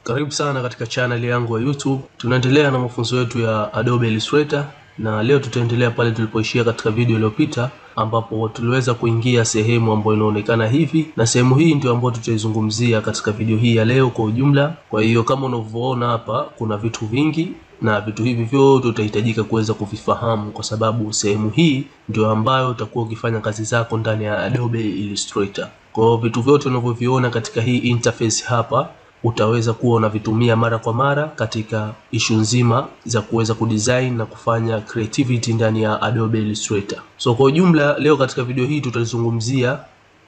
Karibu sana katika channel yangu ya YouTube. Tunaendelea na mafunzo yetu ya Adobe Illustrator na leo tutaendelea pale tulipoishia katika video iliyopita, ambapo tuliweza kuingia sehemu ambayo inaonekana hivi, na sehemu hii ndio ambayo tutaizungumzia katika video hii ya leo kwa ujumla. Kwa hiyo kama unavyoona hapa kuna vitu vingi na vitu hivi vyote utahitajika kuweza kuvifahamu, kwa sababu sehemu hii ndio ambayo utakuwa ukifanya kazi zako ndani ya Adobe Illustrator. Kwa hiyo vitu vyote unavyoviona katika hii interface hapa utaweza kuwa unavitumia mara kwa mara katika issue nzima za kuweza kudesign na kufanya creativity ndani ya Adobe Illustrator. So kwa ujumla leo katika video hii tutazungumzia,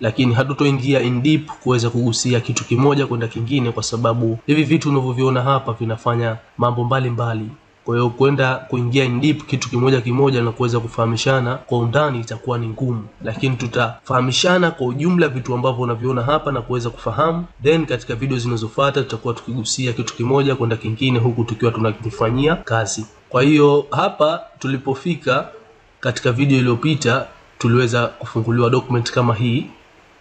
lakini hatutoingia in deep kuweza kugusia kitu kimoja kwenda kingine, kwa sababu hivi vitu unavyoviona hapa vinafanya mambo mbalimbali. Kwa hiyo kwenda kuingia in deep kitu kimoja na kuweza kufahamishana kwa undani itakuwa ni ngumu, lakini tutafahamishana kwa ujumla vitu ambavyo unaviona hapa na kuweza kufahamu. Then katika video zinazofuata tutakuwa tukigusia kitu kimoja kwenda kingine, huku tukiwa tunakifanyia kazi. Kwa hiyo hapa tulipofika katika video iliyopita tuliweza kufunguliwa document kama hii.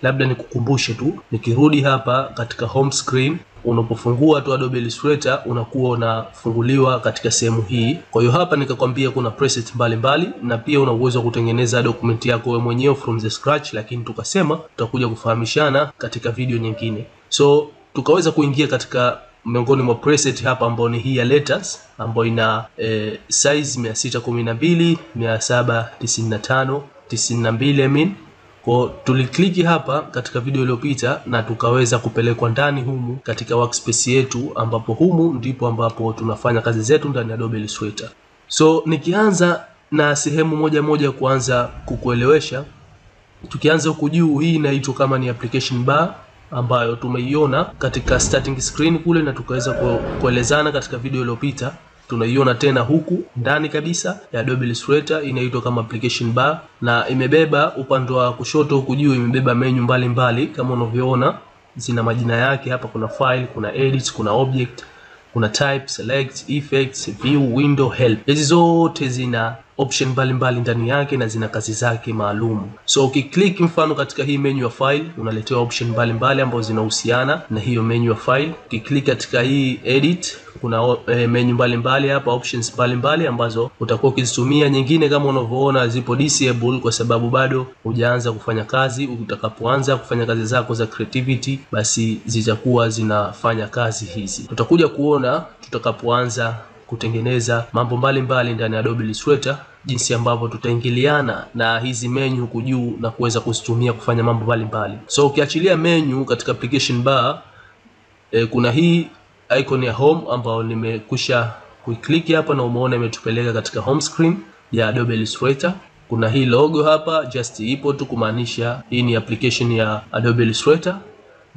Labda nikukumbushe tu, nikirudi hapa katika home screen, unapofungua tu Adobe Illustrator unakuwa unafunguliwa katika sehemu hii. Kwa hiyo hapa nikakwambia kuna preset mbalimbali na pia una uwezo wa kutengeneza document yako wewe mwenyewe from the scratch, lakini tukasema tutakuja kufahamishana katika video nyingine. So tukaweza kuingia katika miongoni mwa preset hapa ambayo ni hii ya letters, ambayo ina size 612, 795, 92 Kwa tulikliki hapa katika video iliyopita na tukaweza kupelekwa ndani humu katika workspace yetu, ambapo humu ndipo ambapo tunafanya kazi zetu ndani ya Adobe Illustrator. So nikianza na sehemu moja kuanza kukuelewesha, tukianza huku juu, hii inaitwa kama ni application bar ambayo tumeiona katika starting screen kule na tukaweza kuelezana katika video iliyopita. Tunaiona tena huku ndani kabisa ya Adobe Illustrator, inaitwa kama application bar na imebeba upande wa kushoto huku juu, imebeba menu mbalimbali kama unavyoona, zina majina yake hapa. Kuna file, kuna edit, kuna object, kuna type, select, effects, view, window, help. Hizi zote zina option mbalimbali ndani yake na zina kazi zake maalum. So ukiklik mfano katika hii menu ya file unaletewa option mbalimbali ambazo zinahusiana na hiyo menu ya file. Ukiklik katika hii edit kuna menu mbalimbali hapa, options mbalimbali ambazo utakuwa ukizitumia. Nyingine kama unavyoona zipo disable kwa sababu bado hujaanza kufanya kazi. Utakapoanza kufanya kazi zako za creativity basi zitakuwa zinafanya kazi hizi. Tutakuja kuona tutakapoanza kutengeneza mambo mbalimbali ndani ya Adobe Illustrator jinsi ambavyo tutaingiliana na hizi menu huku juu na kuweza kuzitumia kufanya mambo mbalimbali. So ukiachilia menu katika application bar, kuna hii icon ya home ambayo nimekusha kuiklik hapa na umeona imetupeleka katika home screen ya Adobe Illustrator. Kuna hii logo hapa, just ipo tu kumaanisha hii ni application ya Adobe Illustrator.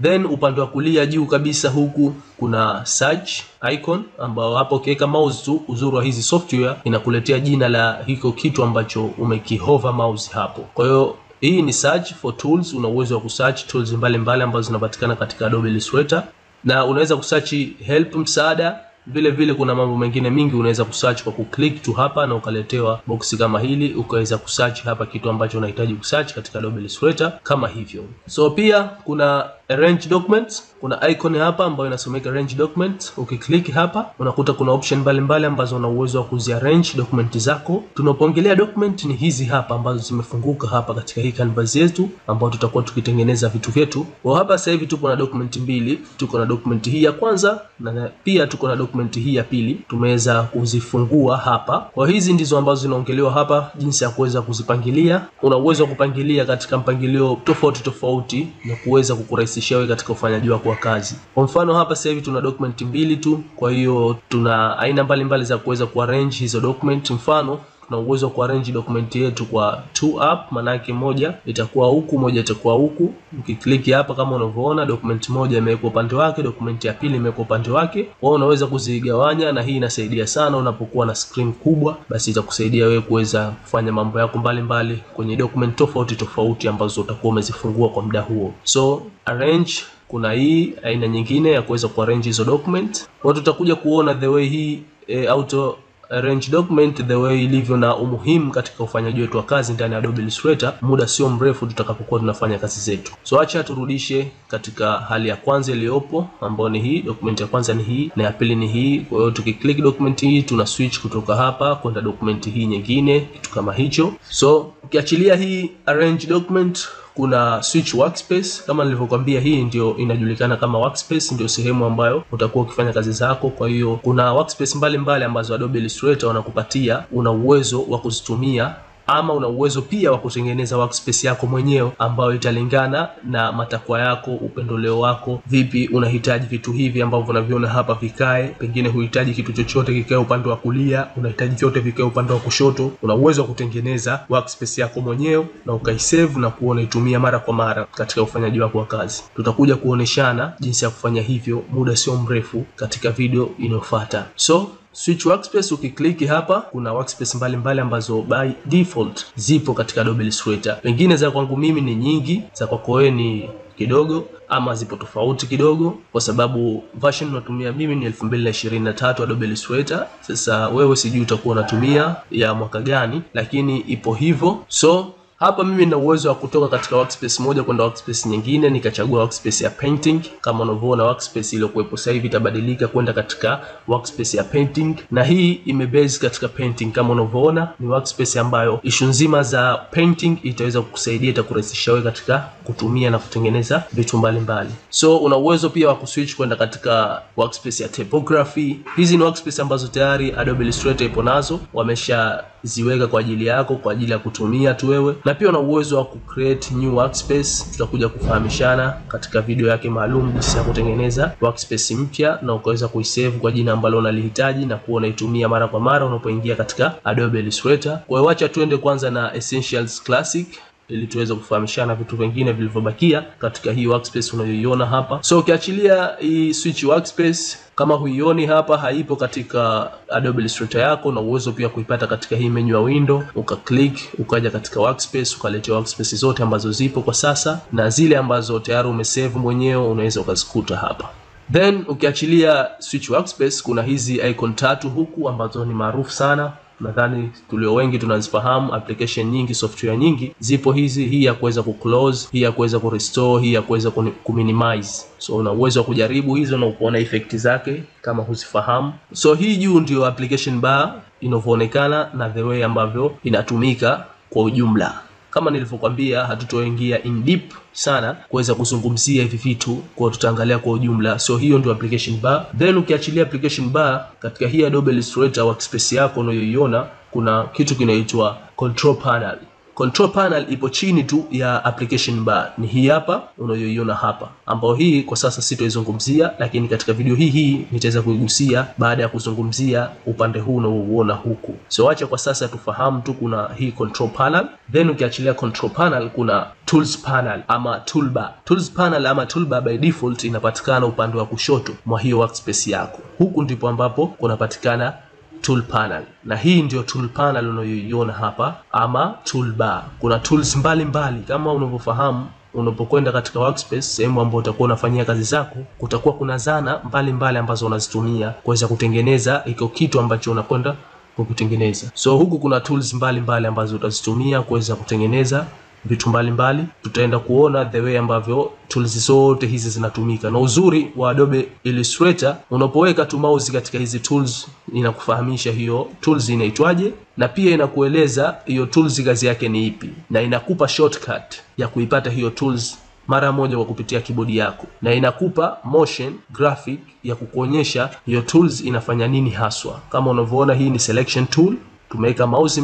Then upande wa kulia juu kabisa huku kuna search icon, ambao hapo ukiweka mouse tu, uzuri wa hizi software inakuletea jina la hiko kitu ambacho umekihover mouse hapo. Kwa hiyo hii ni search for tools, una uwezo wa kusearch tools mbalimbali ambazo zinapatikana katika Adobe Illustrator, na unaweza kusearch help, msaada. Vile kuna mambo mengine mingi unaweza kusearch kwa kuklik tu hapa na ukaletewa box kama hili, ukaweza kusearch hapa kitu ambacho unahitaji kusearch katika Adobe Illustrator kama hivyo. So pia kuna arrange documents, kuna icon hapa ambayo inasomeka arrange document. Ukiklik hapa unakuta kuna option mbalimbali ambazo una uwezo wa kuziarrange document zako. Tunapoongelea document ni hizi hapa ambazo zimefunguka hapa katika hii canvas yetu ambayo tutakuwa tukitengeneza vitu vyetu. Kwa hapa sasa hivi tuko na document mbili, tuko na document hii ya kwanza na pia tuko na document hii ya pili, tumeweza kuzifungua hapa. Kwa hizi ndizo ambazo zinaongelewa hapa, jinsi ya kuweza kuzipangilia. Una uwezo wa kupangilia katika mpangilio tofauti na kuweza kukurahisishia wewe katika ufanyaji wako wa kazi. Kwa mfano hapa sasa hivi tuna document mbili tu, kwa hiyo tuna aina mbalimbali za kuweza kuarrange hizo document. Mfano tuna uwezo wa kuarrange document yetu kwa two up, maana yake moja itakuwa huku, moja itakuwa huku. Ukiklik hapa kama unavyoona document moja imewekwa upande wake, document ya pili imewekwa upande wake. Wewe unaweza kuzigawanya na hii inasaidia sana unapokuwa na screen kubwa, basi itakusaidia wewe kuweza kufanya mambo yako mbalimbali kwenye document tofauti ambazo utakuwa umezifungua kwa muda huo. So arrange, kuna hii aina nyingine ya kuweza kuarrange hizo document. Kwa tutakuja kuona the way hii auto arrange document the way ilivyo na umuhimu katika ufanyaji wetu wa kazi ndani ya Adobe Illustrator muda sio mrefu tutakapokuwa tunafanya kazi zetu. So acha turudishe katika hali ya kwanza iliyopo ambayo ni hii. Document ya kwanza ni hii na ya pili ni hii. Kwa hiyo tukiklik document hii tuna switch kutoka hapa kwenda document hii nyingine, kitu kama hicho. So ukiachilia hii arrange document, kuna switch workspace. Kama nilivyokuambia, hii ndio inajulikana kama workspace, ndio sehemu ambayo utakuwa ukifanya kazi zako. Kwa hiyo kuna workspace mbalimbali ambazo Adobe Illustrator wanakupatia, una uwezo wa kuzitumia ama una uwezo pia wa kutengeneza workspace yako mwenyewe ambayo italingana na matakwa yako, upendeleo wako. Vipi unahitaji vitu hivi ambavyo unaviona hapa vikae, pengine huhitaji kitu chochote kikae upande wa kulia, unahitaji vyote vikae upande wa kushoto. Una uwezo wa kutengeneza workspace yako mwenyewe na ukaisave na kuona itumia mara kwa mara katika ufanyaji wako wa kazi. Tutakuja kuoneshana jinsi ya kufanya hivyo muda sio mrefu katika video inayofuata. So switch workspace, ukiklik hapa kuna workspace mbalimbali ambazo by default zipo katika Adobe Illustrator. Pengine za kwangu mimi ni nyingi, za kwako wewe ni kidogo ama zipo tofauti kidogo, kwa sababu version natumia mimi ni 2023 Adobe Illustrator. Sasa wewe sijui utakuwa unatumia ya mwaka gani, lakini ipo hivyo. So hapa mimi nina uwezo wa kutoka katika workspace moja kwenda workspace nyingine, nikachagua workspace ya painting. Kama unavyoona workspace ile kuwepo sasa hivi itabadilika kwenda katika workspace ya painting, na hii imebase katika painting. Kama unavyoona ni workspace ambayo issue nzima za painting itaweza kukusaidia, itakurahisisha wewe katika kutumia na kutengeneza vitu mbalimbali. So una uwezo pia wa kuswitch kwenda katika workspace ya typography. Hizi ni workspace ambazo tayari Adobe Illustrator ipo nazo, wameshaziweka kwa ajili yako, kwa ajili ya kutumia tu wewe. Na pia una uwezo wa kucreate new workspace. Tutakuja kufahamishana katika video yake maalum jinsi ya kutengeneza workspace mpya na ukaweza kuisave kwa jina ambalo unalihitaji na kuona itumia mara kwa mara unapoingia katika Adobe Illustrator. Kwa hiyo acha tuende kwanza na Essentials Classic ili tuweze kufahamishana vitu vingine vilivyobakia katika hii workspace unayoiona hapa. So ukiachilia hii switch workspace, kama huioni hapa, haipo katika Adobe Illustrator yako, na uwezo pia kuipata katika hii menu ya window. Ukaklik ukaja katika workspace, ukaletea workspace zote ambazo zipo kwa sasa, na zile ambazo tayari umesave mwenyewe unaweza ukazikuta hapa. Then ukiachilia switch workspace, kuna hizi icon tatu huku ambazo ni maarufu sana. Nadhani tulio wengi tunazifahamu. Application nyingi, software nyingi zipo hizi. Hii ya kuweza kuclose, hii ya kuweza kurestore, hii ya kuweza kuminimize. So una uwezo wa kujaribu hizo na kuona effect zake kama huzifahamu. So hii juu ndio application bar inavyoonekana na the way ambavyo inatumika kwa ujumla. Kama nilivyokuambia, hatutoingia in deep sana kuweza kuzungumzia hivi vitu, kwa tutaangalia kwa ujumla. So hiyo ndio application bar. Then ukiachilia application bar, katika hii Adobe Illustrator workspace yako unayoiona, kuna kitu kinaitwa control panel. Control panel ipo chini tu ya application bar. Ni hii hapa unayoiona hapa, ambayo hii kwa sasa sitoizungumzia, lakini katika video hii nitaweza kuigusia baada ya kuzungumzia upande huu unaouona huku. So acha kwa sasa tufahamu tu kuna hii control panel. Then ukiachilia control panel, kuna tools panel ama toolbar. Tools panel ama toolbar by default inapatikana upande wa kushoto mwa hiyo workspace yako. Huku ndipo ambapo kunapatikana tool panel, na hii ndio tool panel unayoiona hapa ama toolbar. Kuna tools mbalimbali kama unavyofahamu. Unapokwenda katika workspace, sehemu ambayo utakuwa unafanyia kazi zako, kutakuwa kuna zana mbalimbali ambazo unazitumia kuweza kutengeneza iko kitu ambacho unakwenda kukitengeneza. So huku kuna tools mbalimbali ambazo utazitumia kuweza kutengeneza vitu mbalimbali. Tutaenda kuona the way ambavyo tools zote hizi zinatumika. Na uzuri wa Adobe Illustrator, unapoweka tu mouse katika hizi tools inakufahamisha hiyo tools inaitwaje, na pia inakueleza hiyo tools kazi yake ni ipi, na inakupa shortcut ya kuipata hiyo tools mara moja kwa kupitia keyboard yako, na inakupa motion graphic ya kukuonyesha hiyo tools inafanya nini haswa. Kama unavyoona, hii ni selection tool. Tumeweka mouse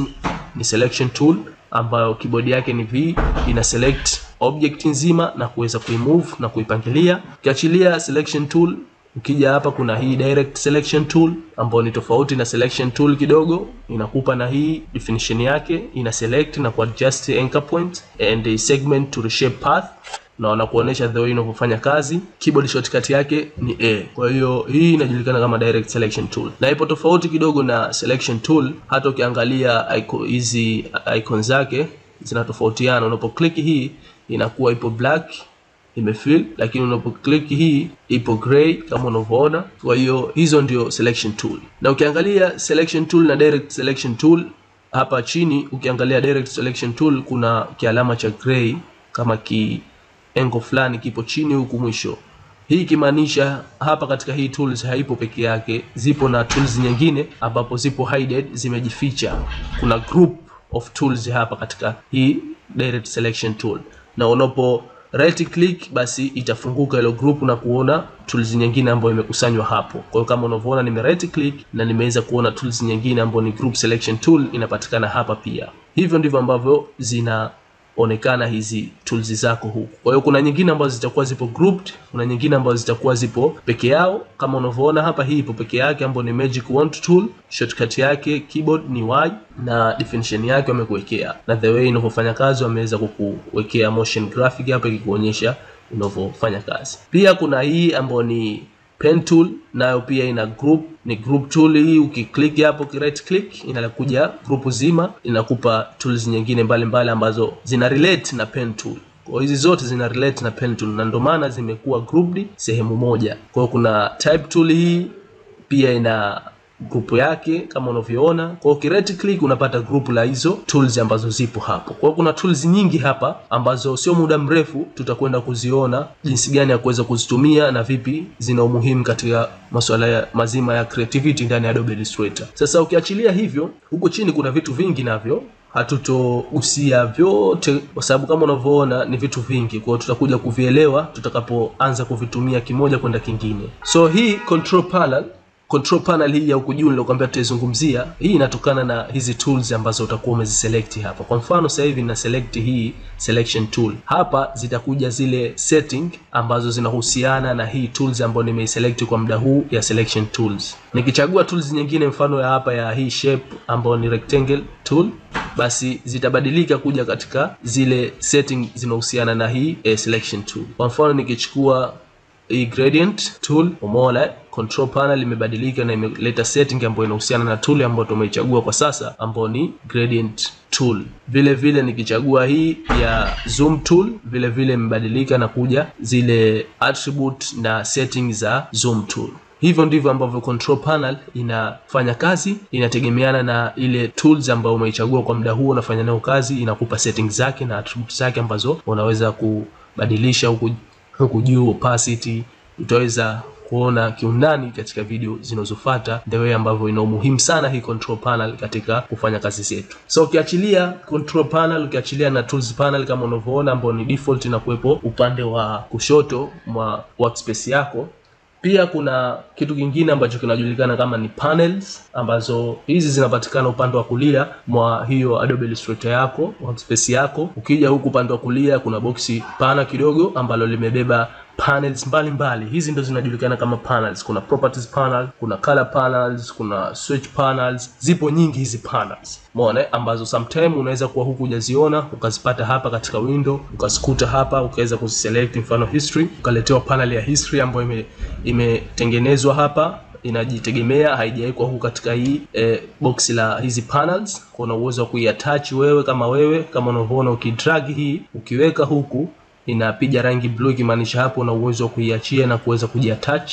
ni selection tool ambayo keyboard yake ni V, ina select object nzima na kuweza kuimove na kuipangilia. Ukiachilia selection tool, ukija hapa kuna hii direct selection tool ambayo ni tofauti na selection tool kidogo, inakupa na hii definition yake, ina select na ku adjust anchor point and a segment to reshape path, na wanakuonesha the way inavyofanya kazi. Keyboard shortcut yake ni A. Kwa hiyo hii inajulikana kama direct selection tool, na ipo tofauti kidogo na selection tool. Hata ukiangalia hizi icons zake zinatofautiana. Unapo click hii inakuwa ipo black imefill, lakini unapoclick hii ipo gray kama unavyoona. Kwa hiyo hizo ndio selection tool. Na ukiangalia selection tool na direct selection tool hapa chini, ukiangalia direct selection tool kuna kialama cha gray kama kiengo fulani kipo chini huku mwisho. Hii kimaanisha hapa katika hii tools haipo peke yake, zipo na tools nyingine ambapo zipo hidden, zimejificha. Kuna group of tools hapa katika hii direct selection tool, na unapo right click basi itafunguka ile group na kuona tools nyingine ambayo imekusanywa hapo. Kwa hiyo kama unavyoona nime right click na nimeweza kuona tools nyingine ambayo ni group selection tool inapatikana hapa pia. Hivyo ndivyo ambavyo zinaonekana hizi tools zako huku. Kwa hiyo kuna nyingine ambazo zitakuwa zipo grouped, kuna nyingine ambazo zitakuwa zipo peke yao. Kama unavyoona hapa hii ipo peke yake ambayo ni magic wand tool, shortcut yake keyboard ni Y na definition yake wamekuwekea. Na the way inavyofanya kazi wameweza kukuwekea motion graphic hapa ikikuonyesha inavyofanya kazi. Pia kuna hii ambayo ni pen tool, nayo pia ina group, ni group tool hii. Ukiklik hapo right click inakuja group zima, inakupa tools nyingine mbalimbali ambazo zina relate na pen tool. Kwa hizi zote zina relate na pen tool na ndio maana zimekuwa grouped sehemu moja. Kwa hiyo kuna type tool hii pia ina group yake kama unavyoona. Kwa hiyo right click unapata group la hizo tools ambazo zipo hapo. Kwa hiyo kuna tools nyingi hapa ambazo sio muda mrefu tutakwenda kuziona jinsi gani ya kuweza kuzitumia na vipi zina umuhimu katika masuala mazima ya creativity ndani ya Adobe Illustrator. Sasa ukiachilia hivyo, huko chini kuna vitu vingi navyo hatutogusia vyote kwa sababu kama unavyoona ni vitu vingi. Kwa hiyo tutakuja kuvielewa tutakapoanza kuvitumia kimoja kwenda kingine. So hii control panel hii ya huku juu nilokuambia tutazungumzia, hii inatokana na hizi tools ambazo utakuwa umeziselect hapa. Kwa mfano sasa hivi na select hii selection tool. Hapa zitakuja zile setting ambazo zinahusiana na hii tools ambayo nimeiselect kwa muda huu ya selection tools. Nikichagua tools nyingine mfano ya hapa ya hii shape ambayo ni rectangle tool, basi zitabadilika kuja katika zile setting zinahusiana na hii selection tool. Kwa mfano nikichukua hii gradient tool, umeona control panel imebadilika na imeleta setting ambayo inahusiana na tool ambayo tumeichagua kwa sasa ambayo ni gradient tool. Vile vile nikichagua hii ya zoom tool, vile vile imebadilika na kuja zile attribute na settings za zoom tool. Hivyo ndivyo ambavyo control panel inafanya kazi, inategemeana na ile tools ambayo umeichagua kwa muda huo unafanya nayo kazi, inakupa settings zake na attributes zake ambazo unaweza kubadilisha huku juu. Opacity utaweza kuona kiundani katika video zinazofuata, the way ambavyo ina umuhimu sana hii control panel katika kufanya kazi zetu. So ukiachilia control panel, ukiachilia na tools panel kama unavyoona ambayo ni default na kuwepo upande wa kushoto mwa workspace yako, pia kuna kitu kingine ambacho kinajulikana kama ni panels, ambazo hizi zinapatikana upande wa kulia mwa hiyo Adobe Illustrator yako, workspace yako. Ukija huku upande wa kulia kuna boxi pana kidogo ambalo limebeba panels mbalimbali. Hizi ndo zinajulikana kama panels. Kuna properties panel, kuna color panels, kuna switch panels. Zipo nyingi hizi panels, umeona, ambazo sometime unaweza kuwa huku hujaziona ukazipata hapa katika window, ukasikuta hapa ukaweza kuselect mfano history, ukaletewa panel ya history ambayo imetengenezwa hapa, inajitegemea, haijawekwa huku katika hii box la hizi panels. Kuna uwezo wa kuiattach wewe kama unavyoona, ukidrag hii ukiweka huku inapiga rangi blue, kimaanisha hapo na uwezo wa kuiachia na kuweza kujiattach.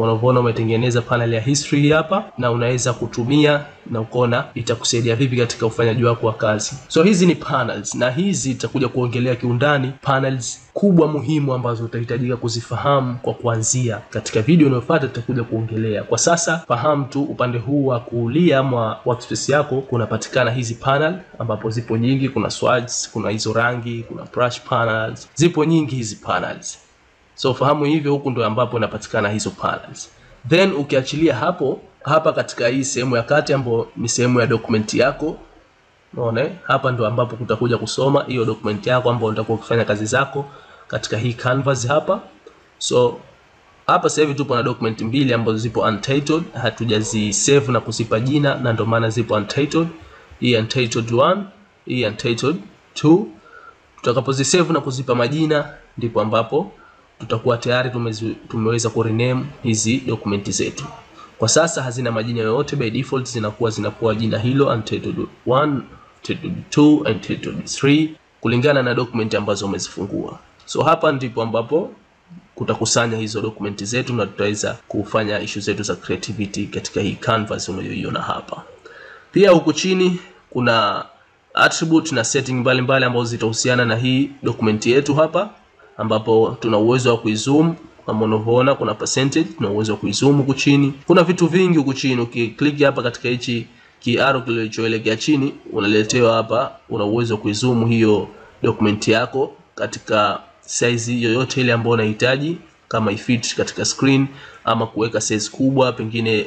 Unavyoona umetengeneza panel ya history hapa na unaweza kutumia na ukaona itakusaidia vipi katika ufanyaji wako wa kazi. So hizi ni panels na hizi tutakuja kuongelea kiundani panels kubwa muhimu ambazo utahitajika kuzifahamu kwa kuanzia. Katika video inayofuata tutakuja kuongelea. Kwa sasa fahamu tu upande huu wa kulia mwa workspace yako kunapatikana hizi panel ambapo zipo nyingi. Kuna swords, kuna hizo rangi, kuna brush panels, zipo nyingi hizi panels. So fahamu hivyo, huku ndio ambapo inapatikana hizo panels. Then ukiachilia hapo, hapa katika hii sehemu ya kati ambayo ni sehemu ya document yako, unaona hapa ndio ambapo kutakuja kusoma hiyo document yako ambayo utakuwa ukifanya kazi zako katika hii canvas hapa. So hapa sasa hivi tupo na document mbili ambazo zipo untitled, hatujazisave na kuzipa jina na ndio maana zipo untitled. Hii untitled 1, hii untitled 2. Tutakapozisave na kuzipa majina ndipo ambapo tutakuwa tayari tumeweza kurename hizi dokumenti zetu. Kwa sasa hazina majina yoyote, by default zinakuwa jina hilo untitled 1, untitled 2, untitled 3 kulingana na dokumenti ambazo umezifungua. So hapa ndipo ambapo kutakusanya hizo dokumenti zetu na tutaweza kufanya issue zetu za creativity katika hii canvas unayoiona hapa. Pia huku chini kuna attribute na setting mbalimbali ambazo zitahusiana na hii dokumenti yetu hapa, ambapo tuna uwezo wa kuizoom kama unavyoona. Kuna percentage, tuna uwezo wa kuizoom huku chini. Kuna vitu vingi huku chini. Ukiklik hapa katika hichi kiaro kilichoelekea chini, unaletewa hapa, una uwezo wa kuizoom hiyo dokumenti yako katika size yoyote ile ambayo unahitaji, kama ifit katika screen, ama kuweka size kubwa, pengine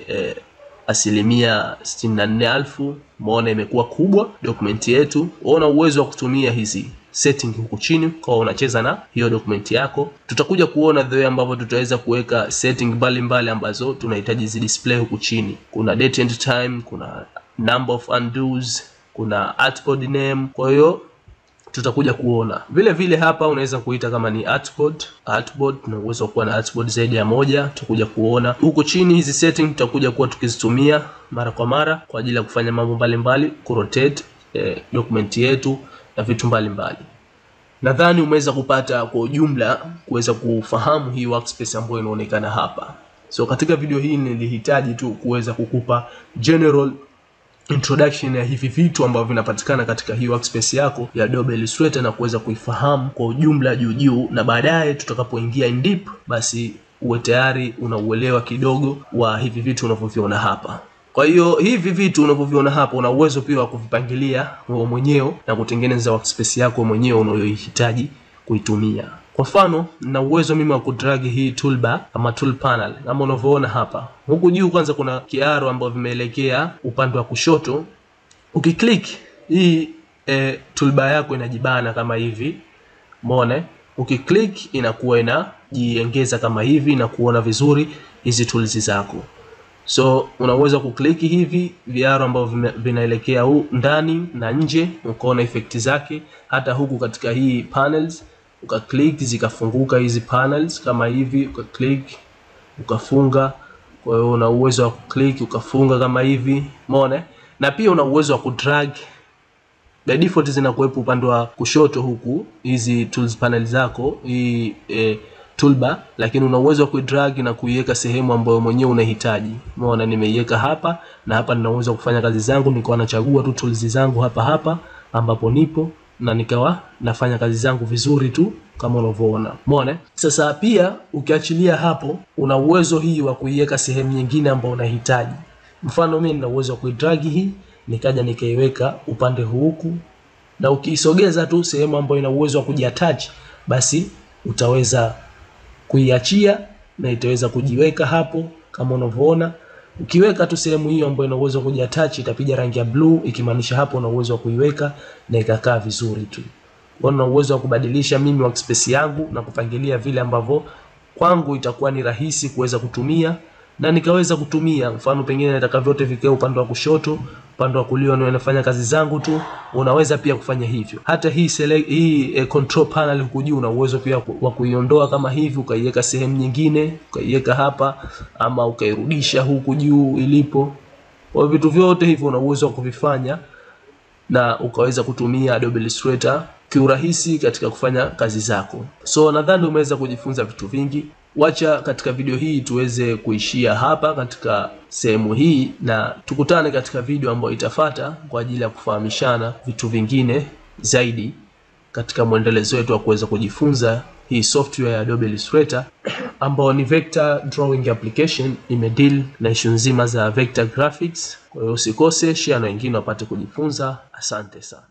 64,000. Umeona imekuwa kubwa dokumenti yetu. Una uwezo wa kutumia hizi setting huku chini kwa unacheza na hiyo dokumenti yako. Tutakuja kuona the way ambavyo tutaweza kuweka setting mbalimbali ambazo tunahitaji zi display huku chini. Kuna date and time, kuna number of undos, kuna artboard name. Kwa hiyo tutakuja kuona. Vile vile hapa unaweza kuita kama ni artboard, na uwezo kuwa na artboard zaidi ya moja. Tutakuja kuona huko chini hizi setting tutakuja kuwa tukizitumia mara kwa mara kwa ajili ya kufanya mambo mbalimbali, kurotate document yetu na vitu mbalimbali. Nadhani umeweza kupata kwa ujumla kuweza kufahamu hii workspace ambayo inaonekana hapa. So katika video hii nilihitaji tu kuweza kukupa general introduction ya hivi vitu ambavyo vinapatikana katika hii workspace yako ya Adobe Illustrator na kuweza kuifahamu kwa ujumla juu, na baadaye tutakapoingia in deep basi uwe tayari unauelewa kidogo wa hivi vitu unavyoviona hapa. Kwa hiyo hivi vitu unavyoviona hapa una uwezo pia wa kuvipangilia wewe mwenyewe na kutengeneza workspace yako mwenyewe unayohitaji kuitumia. Kwa mfano, na uwezo mimi wa kudrag hii toolbar ama tool panel kama unavyoona hapa. Huku juu kwanza kuna kiaro ambayo vimeelekea upande wa kushoto. Ukiklik hii toolbar yako inajibana kama hivi. Umeona? Ukiklik inakuwa inajiongeza kama hivi na kuona vizuri hizi tools zako. So unaweza kuklik hivi viaro ambavyo vinaelekea ndani na nje, ukaona effect zake. Hata huku katika hii panels ukaklik zikafunguka hizi panels kama hivi, ukaklik ukafunga. Kwa hiyo una uwezo wa kuklik ukafunga kama hivi. Umeona? Na pia una uwezo wa kudrag. By default zinakuwepo upande wa kushoto huku hizi tools panel zako, hii toolbar, lakini una uwezo wa kuidrag na kuiweka sehemu ambayo mwenyewe unahitaji. Umeona nimeiweka hapa, na hapa nina uwezo kufanya kazi zangu, nikawa nachagua tu tools zangu hapa ambapo nipo, na nikawa nafanya kazi zangu vizuri tu kama unavyoona. Umeona? Sasa pia ukiachilia hapo, una uwezo hii wa kuiweka sehemu nyingine ambayo unahitaji. Mfano mimi nina uwezo wa kuidrag hii, nikaja nikaiweka upande huku, na ukiisogeza tu sehemu ambayo ina uwezo wa kujiattach, basi utaweza kuiachia na itaweza kujiweka hapo kama unavyoona. Ukiweka tu sehemu hiyo ambayo ina uwezo wa kujiattach itapiga rangi ya blue, ikimaanisha hapo una uwezo wa kuiweka na ikakaa vizuri tu. Una uwezo wa kubadilisha mimi workspace yangu na kupangilia vile ambavyo kwangu itakuwa ni rahisi kuweza kutumia na nikaweza kutumia. Mfano pengine nataka vyote vikae upande wa kushoto, upande wa kulia ninafanya kazi zangu tu, unaweza pia kufanya hivyo. Hata hii control panel huku juu una uwezo pia wa kuiondoa kama hivi, ukaiweka sehemu nyingine, ukaiweka hapa, ama ukairudisha huku juu ilipo. Kwa vitu vyote hivyo una uwezo wa kuvifanya na ukaweza kutumia Adobe Illustrator kiurahisi katika kufanya kazi zako. So nadhani umeweza kujifunza vitu vingi. Wacha katika video hii tuweze kuishia hapa katika sehemu hii, na tukutane katika video ambayo itafuata kwa ajili ya kufahamishana vitu vingine zaidi katika mwendelezo wetu wa kuweza kujifunza hii software ya Adobe Illustrator ambayo ni vector drawing application, imedeal na issue nzima za vector graphics. Kwa hiyo usikose, share na wengine wapate kujifunza. Asante sana.